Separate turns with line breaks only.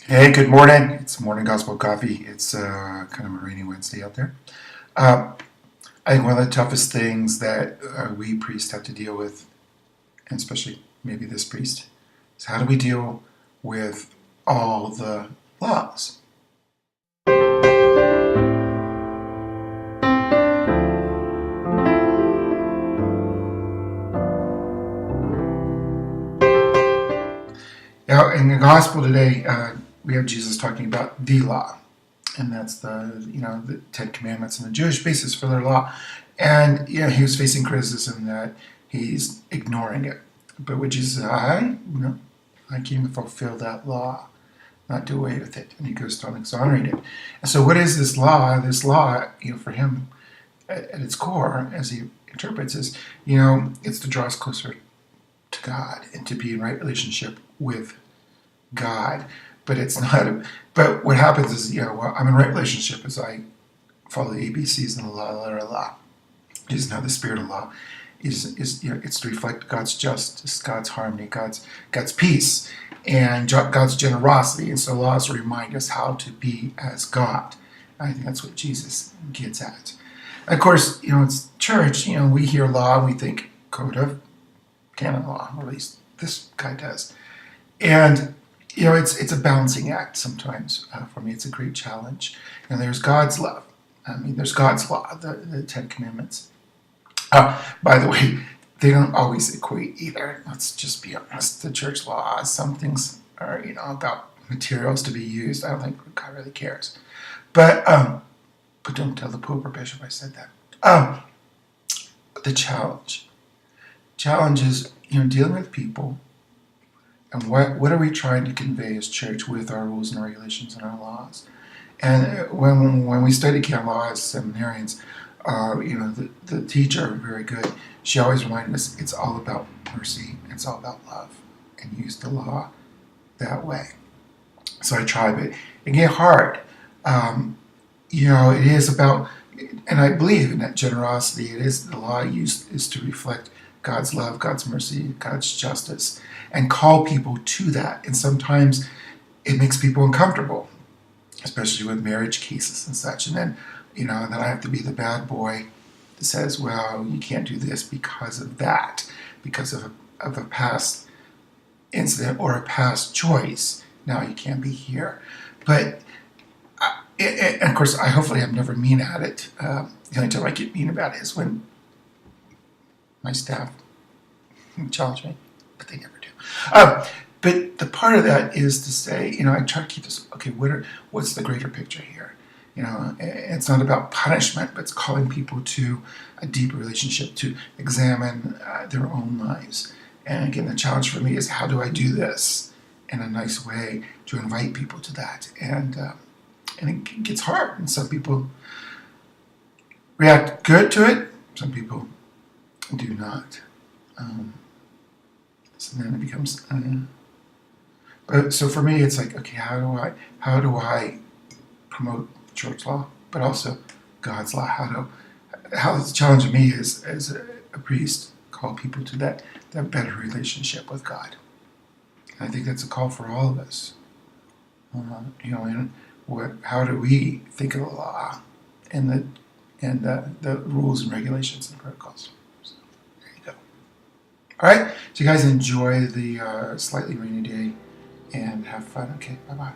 Hey, good morning. It's morning gospel coffee. It's kind of a rainy Wednesday out there. Uh, I think one of the toughest things that we priests have to deal with, and especially maybe this priest, is how do we deal with all the laws? Now, in the gospel today, we have Jesus talking about the law, and that's the 10 Commandments and the Jewish basis for their law. And he was facing criticism that he's ignoring it. But would Jesus say, I came to fulfill that law, not do away with it. And he goes on exonerating it. And so what is this law? This law, for him, at its core, as he interprets, is, it's to draw us closer to God and to be in right relationship with God. But it's not. But what happens is, I'm in right relationship as I follow the ABCs and the law, the letter of law. Is now the spirit of law. It's to reflect God's justice, God's harmony, God's peace, and God's generosity. And so laws remind us how to be as God. I think that's what Jesus gets at. And of course, it's church. We hear law and we think code of canon law, or at least this guy does. And it's a balancing act sometimes. For me, it's a great challenge. And there's God's love. There's God's law, the 10 Commandments. By the way, they don't always equate either. Let's just be honest. The church law, some things are, about materials to be used. I don't think God really cares. But don't tell the Pope or Bishop I said that. The challenge is, dealing with people. And what are we trying to convey as church with our rules and regulations and our laws? And when we study canon law as seminarians, the teacher, very good, she always reminded us it's all about mercy, it's all about love, and use the law that way. So I try, but it get hard. It is about, and I believe in that generosity. It is the law used is to reflect God's love, God's mercy, God's justice, and call people to that. And sometimes it makes people uncomfortable, especially with marriage cases and such. And then, then I have to be the bad boy that says, well, you can't do this because of that, because of a past incident or a past choice. Now you can't be here. But, and of course, hopefully I'm never mean at it. The only time I get mean about it is when my staff challenge me, but they never do. But the part of that is to say, I try to keep this, okay, what's the greater picture here? It's not about punishment, but it's calling people to a deeper relationship, to examine their own lives. And again, the challenge for me is how do I do this in a nice way to invite people to that? And it gets hard. And some people react good to it. Some people do not. So then it becomes. But so for me, it's like, okay, how do I promote church law, but also God's law? How it's challenging me is as a priest, call people to that better relationship with God. And I think that's a call for all of us. And how do we think of the law and the rules and regulations and protocols? So there you go. All right. So you guys enjoy the slightly rainy day and have fun. Okay. Bye bye.